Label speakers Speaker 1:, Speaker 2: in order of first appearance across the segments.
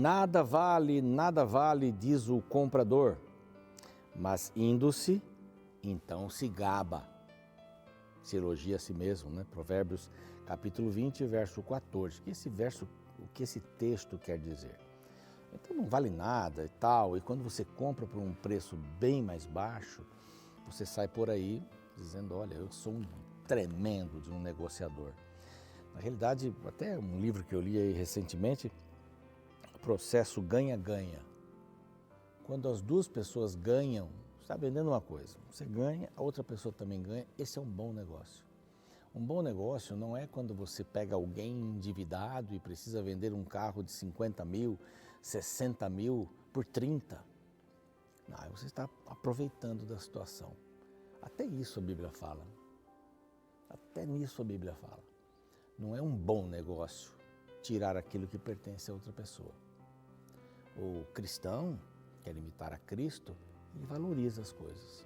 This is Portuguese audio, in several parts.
Speaker 1: nada vale, diz o comprador, mas indo-se, então se gaba, se elogia a si mesmo, né? Provérbios capítulo 20, verso 14. O que esse texto quer dizer? Então não vale nada e tal, e quando você compra por um preço bem mais baixo, você sai por aí dizendo, olha, eu sou um tremendo de um negociador. Na realidade, até um livro que eu li aí recentemente, processo ganha-ganha. Quando as duas pessoas ganham, você está vendendo uma coisa, você ganha, a outra pessoa também ganha, esse é um bom negócio. Um bom negócio não é quando você pega alguém endividado e precisa vender um carro de 50 mil, 60 mil por 30. Não, você está aproveitando da situação. Até isso a Bíblia fala. Até nisso a Bíblia fala. Não é um bom negócio tirar aquilo que pertence a outra pessoa. O cristão quer imitar a Cristo e valoriza as coisas.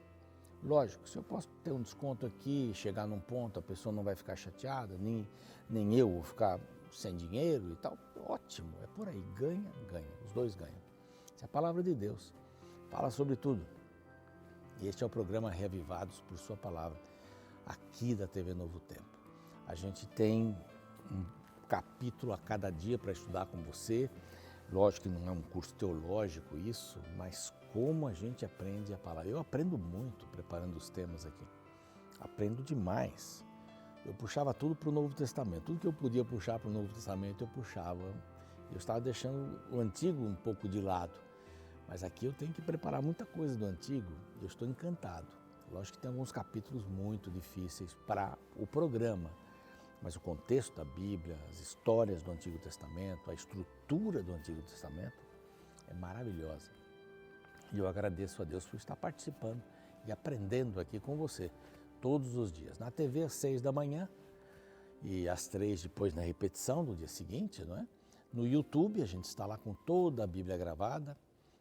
Speaker 1: Lógico, se eu posso ter um desconto aqui, chegar num ponto, a pessoa não vai ficar chateada, nem eu vou ficar sem dinheiro e tal, ótimo, é por aí, ganha, os dois ganham. Essa é a palavra de Deus, fala sobre tudo. E este é o programa Reavivados por Sua Palavra, aqui da TV Novo Tempo. A gente tem um capítulo a cada dia para estudar com você. Lógico que não é um curso teológico isso, mas como a gente aprende a palavra. Eu aprendo muito preparando os temas aqui. Aprendo demais. Eu puxava tudo para o Novo Testamento. Tudo que eu podia puxar para o Novo Testamento, eu puxava. Eu estava deixando o Antigo um pouco de lado. Mas aqui eu tenho que preparar muita coisa do Antigo e eu estou encantado. Lógico que tem alguns capítulos muito difíceis para o programa. Mas o contexto da Bíblia, as histórias do Antigo Testamento, a estrutura do Antigo Testamento é maravilhosa. E eu agradeço a Deus por estar participando e aprendendo aqui com você todos os dias. Na TV às 6 da manhã e às 3 depois na repetição do dia seguinte, não é? No YouTube a gente está lá com toda a Bíblia gravada.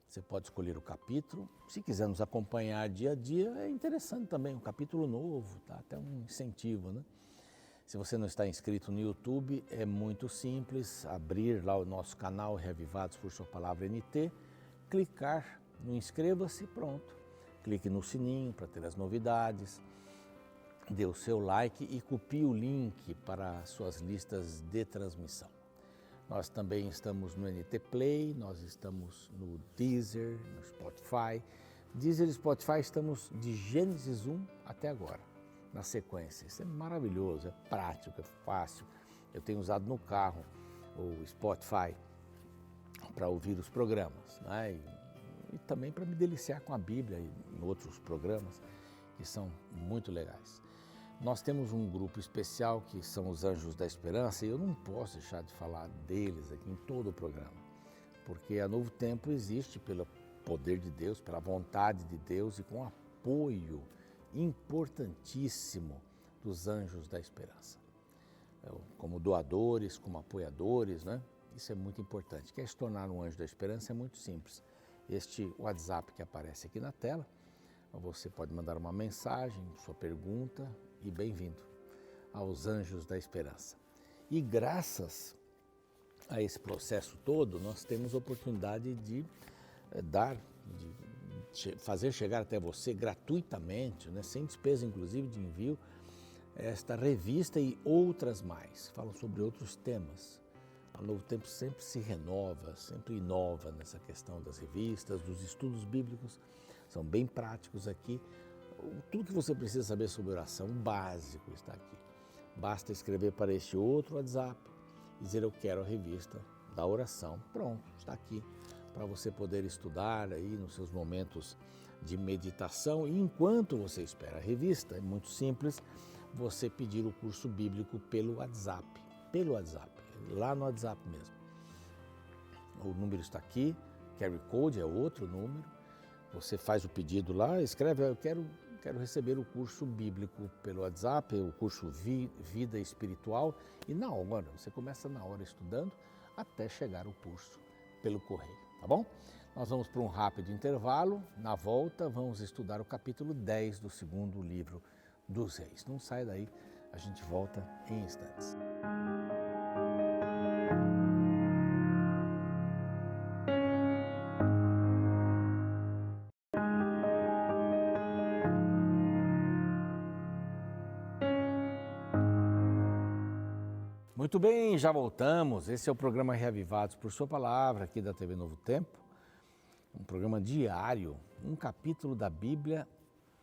Speaker 1: Você pode escolher o capítulo. Se quiser nos acompanhar dia a dia, é interessante também, um capítulo novo, tá? Até um incentivo, né? Se você não está inscrito no YouTube, é muito simples, abrir lá o nosso canal Reavivados por Sua Palavra NT, clicar no inscreva-se, pronto. Clique no sininho para ter as novidades, dê o seu like e copie o link para as suas listas de transmissão. Nós também estamos no NT Play, nós estamos no Deezer, no Spotify. Deezer e Spotify estamos de Gênesis 1 até agora. Na sequência. Isso é maravilhoso, é prático, é fácil. Eu tenho usado no carro o Spotify para ouvir os programas, né? E também para me deliciar com a Bíblia e em outros programas que são muito legais. Nós temos um grupo especial que são os Anjos da Esperança e eu não posso deixar de falar deles aqui em todo o programa, porque a Novo Tempo existe pelo poder de Deus, pela vontade de Deus e com apoio importantíssimo dos Anjos da Esperança. Como doadores, como apoiadores, né? Isso é muito importante. Quer se tornar um Anjo da Esperança? É muito simples. Este WhatsApp que aparece aqui na tela, você pode mandar uma mensagem, sua pergunta e bem-vindo aos Anjos da Esperança. E graças a esse processo todo, nós temos a oportunidade de fazer chegar até você gratuitamente, né, sem despesa inclusive de envio, esta revista e outras mais. Falam sobre outros temas. A Novo Tempo sempre se renova, sempre inova nessa questão das revistas, dos estudos bíblicos. São bem práticos aqui. Tudo que você precisa saber sobre oração, básico, está aqui. Basta escrever para este outro WhatsApp e dizer eu quero a revista da oração. Pronto, está aqui para você poder estudar aí nos seus momentos de meditação. E enquanto você espera a revista, é muito simples, você pedir o curso bíblico pelo WhatsApp, lá no WhatsApp mesmo. O número está aqui, Carry Code é outro número. Você faz o pedido lá, escreve, eu quero receber o curso bíblico pelo WhatsApp, o curso Vida Espiritual, e na hora, você começa na hora estudando até chegar o curso pelo correio, tá bom? Nós vamos para um rápido intervalo, na volta vamos estudar o capítulo 10 do segundo livro dos Reis. Não sai daí, a gente volta em instantes. Muito bem, já voltamos. Esse é o programa Reavivados por Sua Palavra, aqui da TV Novo Tempo. Um programa diário, um capítulo da Bíblia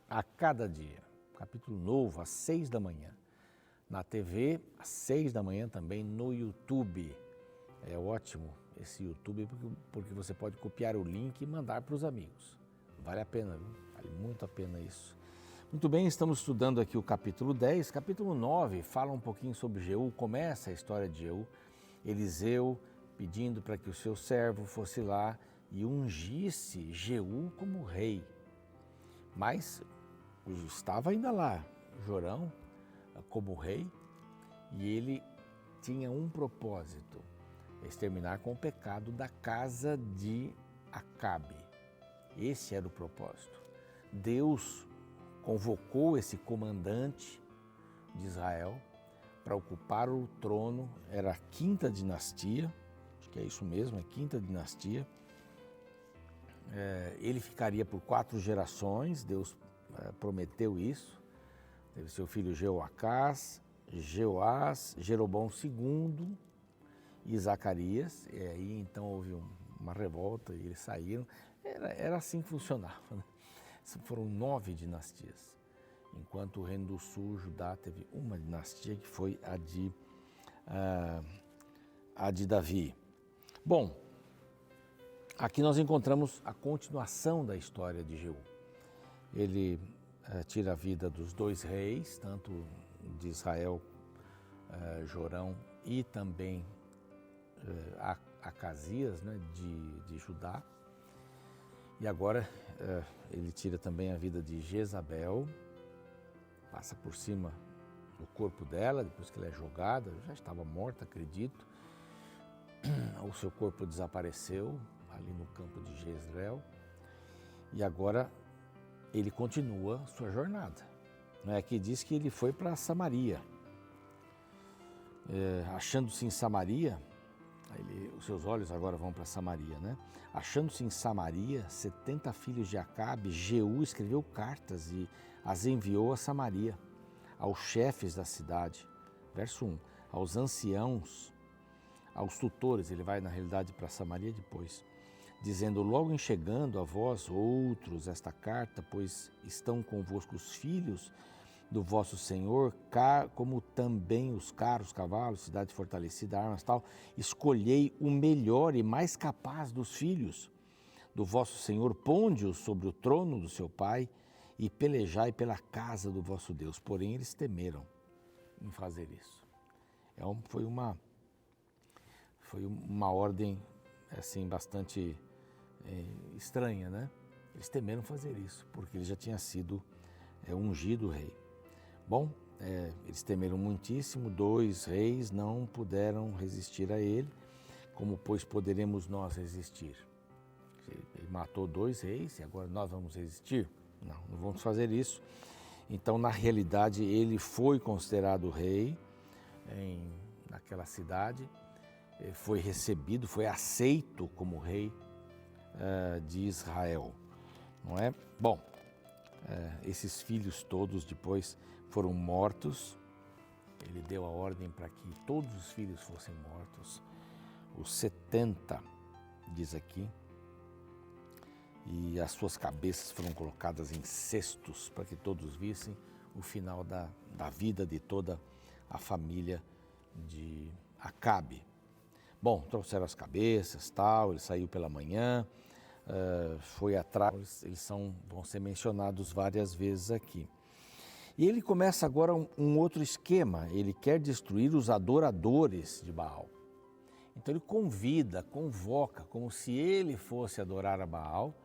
Speaker 1: a cada dia. Capítulo novo, às 6 da manhã. Na TV, às 6 da manhã também no YouTube. É ótimo esse YouTube porque você pode copiar o link e mandar para os amigos. Vale a pena, viu? Vale muito a pena isso. Muito bem, estamos estudando aqui o capítulo 10. Capítulo 9 fala um pouquinho sobre Jeú, começa a história de Jeú. Eliseu pedindo para que o seu servo fosse lá e ungisse Jeú como rei. Mas estava ainda lá Jorão como rei e ele tinha um propósito, exterminar com o pecado da casa de Acabe. Esse era o propósito. Deus convocou esse comandante de Israel para ocupar o trono, era a quinta dinastia, acho que é isso mesmo, é quinta dinastia. Ele ficaria por 4 gerações, Deus prometeu isso. Teve seu filho Jeoacás, Jeoás, Jeroboão II e Zacarias, e aí então houve uma revolta e eles saíram. Era assim que funcionava, né? Foram 9 dinastias, enquanto o Reino do Sul, Judá, teve uma dinastia que foi a de Davi. Bom, aqui nós encontramos a continuação da história de Jeú. Ele tira a vida dos 2 reis, tanto de Israel, Jorão, e também Acasias, né, de Judá. E agora ele tira também a vida de Jezabel, passa por cima do corpo dela, depois que ela é jogada, já estava morta, acredito. O seu corpo desapareceu ali no campo de Jezreel. E agora ele continua sua jornada. Aqui diz que ele foi para Samaria. Achando-se em Samaria, os seus olhos agora vão para Samaria, né? Achando-se em Samaria, 70 filhos de Acabe, Jeú escreveu cartas e as enviou a Samaria, aos chefes da cidade. Verso 1, aos anciãos, aos tutores, ele vai na realidade para Samaria depois, dizendo: logo em chegando a vós outros esta carta, pois estão convosco os filhos do vosso Senhor, como também os caros cavalos, cidade fortalecida, armas tal, escolhei o melhor e mais capaz dos filhos do vosso Senhor, ponde-os sobre o trono do seu pai e pelejai pela casa do vosso Deus. Porém, eles temeram em fazer isso. Foi uma ordem assim bastante estranha, né? Eles temeram fazer isso, porque ele já tinha sido ungido rei. Bom, eles temeram muitíssimo, 2 reis não puderam resistir a ele, como pois poderemos nós resistir? Ele matou 2 reis e agora nós vamos resistir? Não vamos fazer isso. Então, na realidade, ele foi considerado rei naquela cidade, foi recebido, foi aceito como rei de Israel, não é? Bom, esses filhos todos depois foram mortos. Ele deu a ordem para que todos os filhos fossem mortos, os 70, diz aqui, e as suas cabeças foram colocadas em cestos para que todos vissem o final da vida de toda a família de Acabe. Bom, trouxeram as cabeças, tal, ele saiu pela manhã, foi atrás, eles vão ser mencionados várias vezes aqui. E ele começa agora um outro esquema, ele quer destruir os adoradores de Baal. Então ele convoca, como se ele fosse adorar a Baal,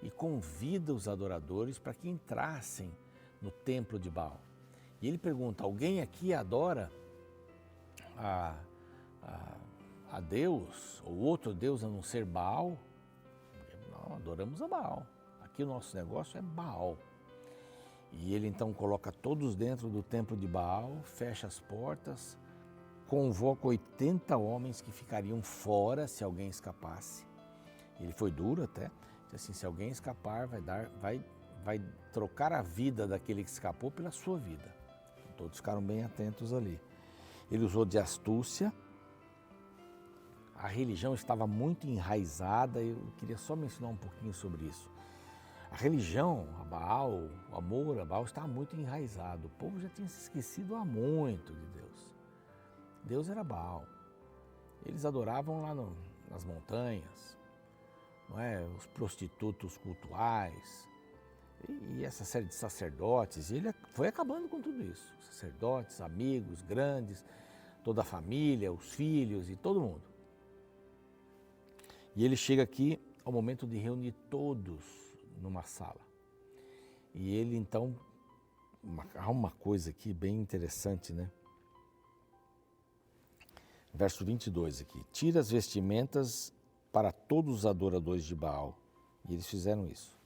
Speaker 1: e convida os adoradores para que entrassem no templo de Baal. E ele pergunta: alguém aqui adora a Deus, ou outro Deus a não ser Baal? Não, adoramos a Baal. Aqui o nosso negócio é Baal. E ele então coloca todos dentro do templo de Baal, fecha as portas, convoca 80 homens que ficariam fora se alguém escapasse. Ele foi duro até, disse assim: se alguém escapar, vai trocar a vida daquele que escapou pela sua vida. Todos ficaram bem atentos ali. Ele usou de astúcia. A religião estava muito enraizada, eu queria só mencionar um pouquinho sobre isso. A religião, a Baal, o amor a Baal estava muito enraizado. O povo já tinha se esquecido há muito de Deus. Deus era Baal. Eles adoravam lá nas montanhas, não é? Os prostitutos cultuais e essa série de sacerdotes. E ele foi acabando com tudo isso. Sacerdotes, amigos, grandes, toda a família, os filhos e todo mundo. E ele chega aqui ao momento de reunir todos numa sala. E ele então, há uma coisa aqui bem interessante, né? Verso 22 aqui. Tira as vestimentas para todos os adoradores de Baal. E eles fizeram isso.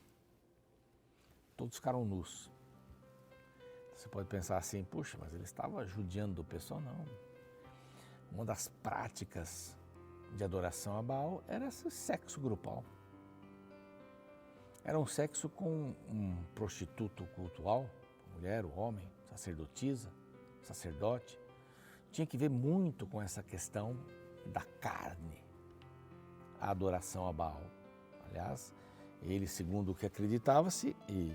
Speaker 1: Todos ficaram nus. Você pode pensar assim, puxa, mas ele estava judiando do pessoal? Não. Uma das práticas de adoração a Baal era esse sexo grupal. Era um sexo com um prostituto cultual, mulher, o homem, sacerdotisa, sacerdote. Tinha que ver muito com essa questão da carne, a adoração a Baal. Aliás, ele, segundo o que acreditava-se e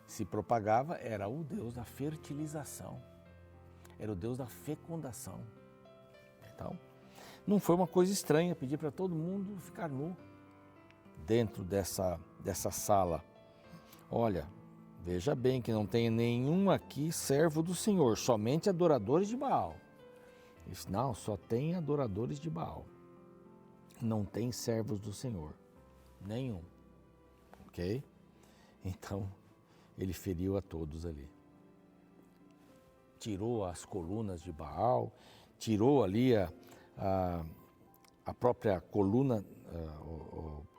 Speaker 1: se propagava, era o Deus da fertilização, era o Deus da fecundação. Então, não foi uma coisa estranha pedir para todo mundo ficar nu dentro dessa sala. Olha, veja bem que não tem nenhum aqui servo do Senhor, somente adoradores de Baal. Isso, não, só tem adoradores de Baal. Não tem servos do Senhor, nenhum. Ok? Então, ele feriu a todos ali. Tirou as colunas de Baal, tirou ali a própria coluna,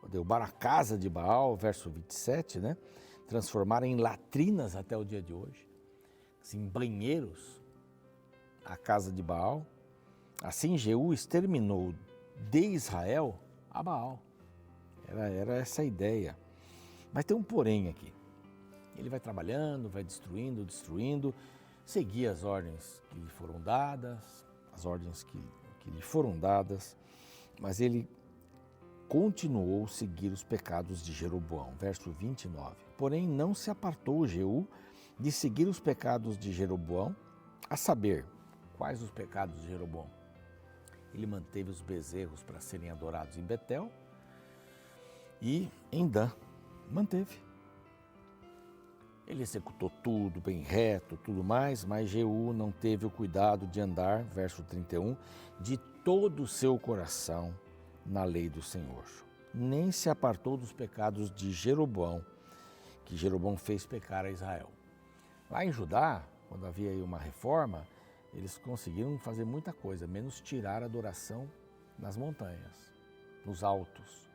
Speaker 1: derrubaram a casa de Baal, verso 27, né? Transformaram em latrinas até o dia de hoje, assim, banheiros, a casa de Baal. Assim Jeú exterminou de Israel a Baal. Era essa a ideia. Mas tem um porém aqui. Ele vai trabalhando, vai destruindo, seguia as ordens que lhe foram dadas, mas ele continuou a seguir os pecados de Jeroboão. Verso 29. Porém, não se apartou Jeú de seguir os pecados de Jeroboão, a saber, quais os pecados de Jeroboão? Ele manteve os bezerros para serem adorados em Betel e em Dan. Manteve. Ele executou tudo bem reto, tudo mais, mas Jeú não teve o cuidado de andar, verso 31, de todo o seu coração na lei do Senhor. Nem se apartou dos pecados de Jeroboão, que Jeroboão fez pecar a Israel. Lá em Judá, quando havia aí uma reforma, eles conseguiram fazer muita coisa, menos tirar a adoração nas montanhas, nos altos.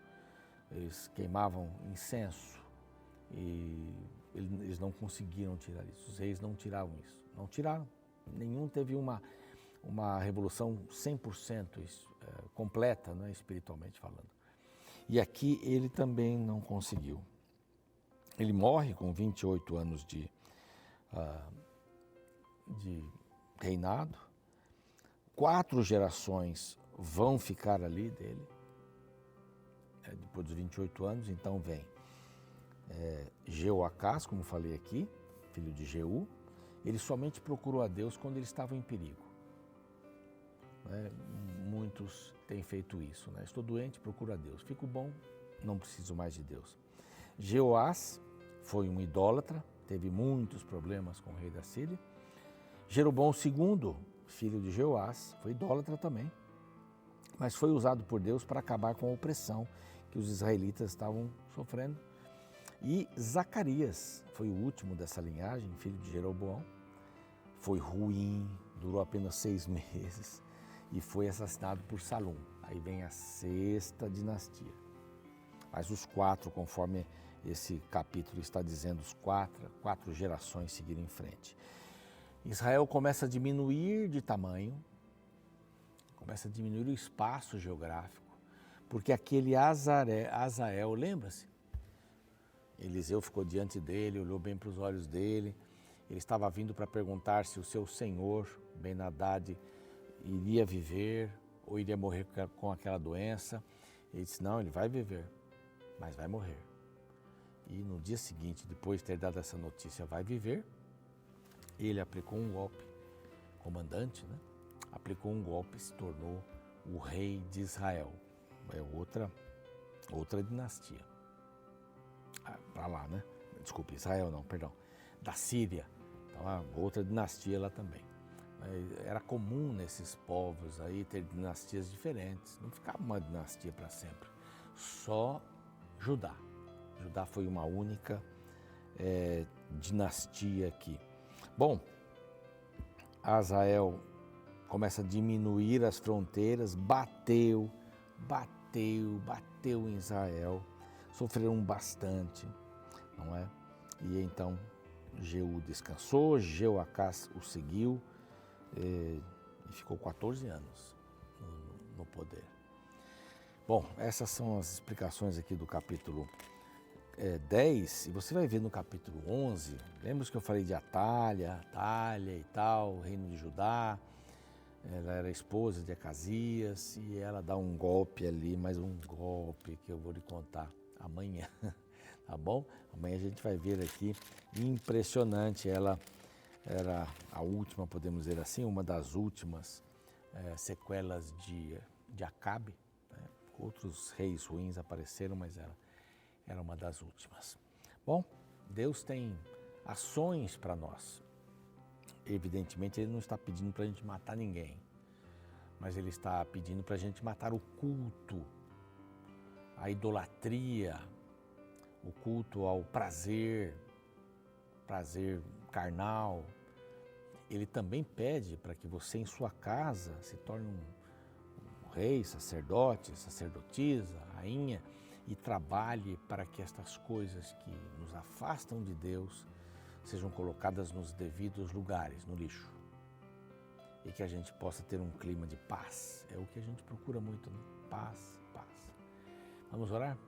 Speaker 1: Eles queimavam incenso e eles não conseguiram tirar isso. Os reis não tiravam isso. Não tiraram. Nenhum teve uma revolução 100% completa, né, espiritualmente falando. E aqui ele também não conseguiu. Ele morre com 28 anos de reinado. 4 gerações vão ficar ali dele. Depois dos 28 anos, então vem Jeoacás, como falei aqui, filho de Jeú. Ele somente procurou a Deus quando ele estava em perigo. Muitos têm feito isso. Estou doente, procuro a Deus. Fico bom, não preciso mais de Deus. Jeoás foi um idólatra, teve muitos problemas com o rei da Síria. Jeroboão II, filho de Jeoás, foi idólatra também, mas foi usado por Deus para acabar com a opressão que os israelitas estavam sofrendo. E Zacarias foi o último dessa linhagem, filho de Jeroboão. Foi ruim, durou apenas 6 meses e foi assassinado por Salum. Aí vem a 6ª dinastia. Mas os 4, conforme esse capítulo está dizendo, os 4 gerações seguiram em frente. Israel começa a diminuir de tamanho, começa a diminuir o espaço geográfico, porque aquele Azael, lembra-se? Eliseu ficou diante dele, olhou bem para os olhos dele. Ele estava vindo para perguntar se o seu senhor, Ben-Hadad, iria viver ou iria morrer com aquela doença. Ele disse, não, ele vai viver, mas vai morrer. E no dia seguinte, depois de ter dado essa notícia, vai viver, ele aplicou um golpe, comandante, né? Aplicou um golpe e se tornou o rei de Israel. É outra dinastia. Para lá, né? Desculpe, Israel não, perdão. Da Síria. Então, outra dinastia lá também. Era comum nesses povos aí ter dinastias diferentes. Não ficava uma dinastia para sempre. Só Judá. Judá foi uma única dinastia aqui. Bom, Azael começa a diminuir as fronteiras, bateu em Israel, sofreram bastante, não é? E então Jeú descansou, Jeoacás o seguiu e ficou 14 anos no poder. Bom, essas são as explicações aqui do capítulo 10, e você vai ver no capítulo 11, lembra que eu falei de Atália e tal, o reino de Judá. Ela era esposa de Acasias e ela dá um golpe ali, mais um golpe que eu vou lhe contar amanhã, tá bom? Amanhã a gente vai ver aqui, impressionante, ela era a última, podemos dizer assim, uma das últimas sequelas de Acabe, né? Outros reis ruins apareceram, mas ela era uma das últimas. Bom, Deus tem ações para nós. Evidentemente, Ele não está pedindo para a gente matar ninguém, mas Ele está pedindo para a gente matar o culto, a idolatria, o culto ao prazer carnal. Ele também pede para que você em sua casa se torne um rei, sacerdote, sacerdotisa, rainha, e trabalhe para que estas coisas que nos afastam de Deus sejam colocadas nos devidos lugares, no lixo. E que a gente possa ter um clima de paz. É o que a gente procura muito, né? Paz. Vamos orar?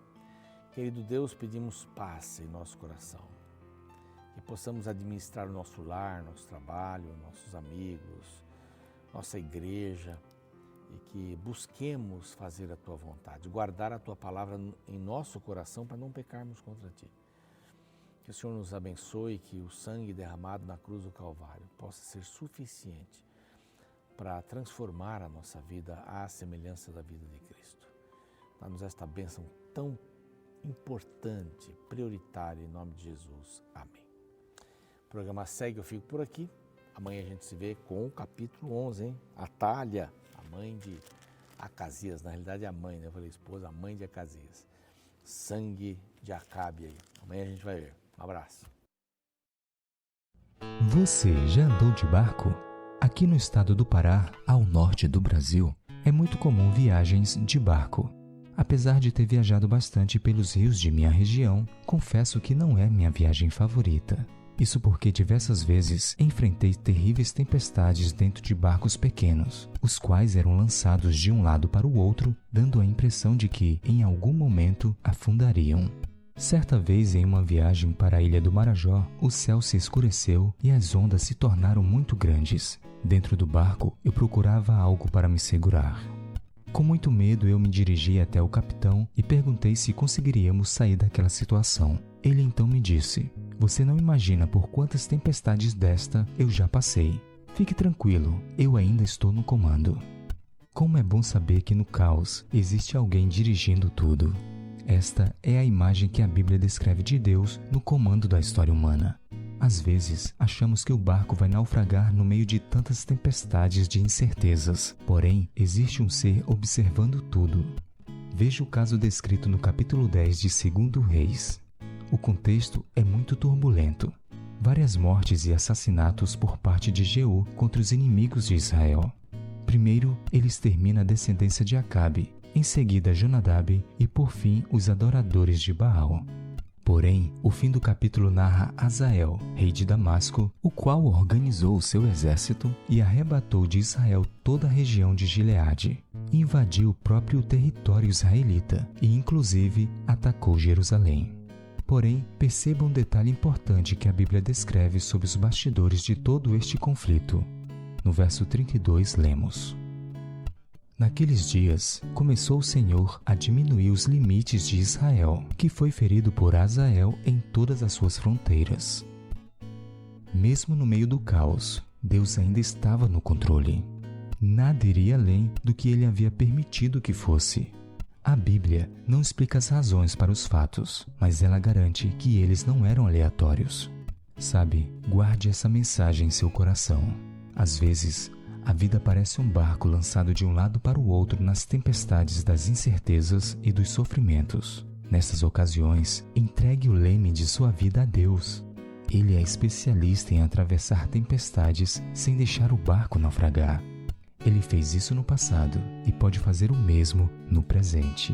Speaker 1: Querido Deus, pedimos paz em nosso coração. Que possamos administrar o nosso lar, nosso trabalho, nossos amigos, nossa igreja, e que busquemos fazer a Tua vontade, guardar a Tua palavra em nosso coração para não pecarmos contra Ti. Que o Senhor nos abençoe, que o sangue derramado na cruz do Calvário possa ser suficiente para transformar a nossa vida à semelhança da vida de Cristo. Dá-nos esta bênção tão importante, prioritária, em nome de Jesus. Amém. O programa segue, eu fico por aqui. Amanhã a gente se vê com o capítulo 11, hein? Atália, a mãe de Acasias, na realidade é a mãe, né? Eu falei esposa, a mãe de Acasias. Sangue de Acabe aí. Amanhã a gente vai ver. Um abraço.
Speaker 2: Você já andou de barco? Aqui no estado do Pará, ao norte do Brasil, é muito comum viagens de barco. Apesar de ter viajado bastante pelos rios de minha região, confesso que não é minha viagem favorita. Isso porque diversas vezes enfrentei terríveis tempestades dentro de barcos pequenos, os quais eram lançados de um lado para o outro, dando a impressão de que, em algum momento, afundariam. Certa vez, em uma viagem para a ilha do Marajó, o céu se escureceu e as ondas se tornaram muito grandes. Dentro do barco, eu procurava algo para me segurar. Com muito medo, eu me dirigi até o capitão e perguntei se conseguiríamos sair daquela situação. Ele então me disse: "Você não imagina por quantas tempestades desta eu já passei. Fique tranquilo, eu ainda estou no comando." Como é bom saber que no caos existe alguém dirigindo tudo. Esta é a imagem que a Bíblia descreve de Deus no comando da história humana. Às vezes, achamos que o barco vai naufragar no meio de tantas tempestades de incertezas. Porém, existe um ser observando tudo. Veja o caso descrito no capítulo 10 de 2 Reis. O contexto é muito turbulento. Várias mortes e assassinatos por parte de Jeú contra os inimigos de Israel. Primeiro, ele extermina a descendência de Acabe, em seguida Jonadab e, por fim, os adoradores de Baal. Porém, o fim do capítulo narra Hazael, rei de Damasco, o qual organizou o seu exército e arrebatou de Israel toda a região de Gileade. Invadiu o próprio território israelita e, inclusive, atacou Jerusalém. Porém, perceba um detalhe importante que a Bíblia descreve sobre os bastidores de todo este conflito. No verso 32, lemos: Naqueles dias, começou o Senhor a diminuir os limites de Israel, que foi ferido por Hazael em todas as suas fronteiras. Mesmo no meio do caos, Deus ainda estava no controle. Nada iria além do que ele havia permitido que fosse. A Bíblia não explica as razões para os fatos, mas ela garante que eles não eram aleatórios. Sabe, guarde essa mensagem em seu coração. Às vezes, a vida parece um barco lançado de um lado para o outro nas tempestades das incertezas e dos sofrimentos. Nessas ocasiões, entregue o leme de sua vida a Deus. Ele é especialista em atravessar tempestades sem deixar o barco naufragar. Ele fez isso no passado e pode fazer o mesmo no presente.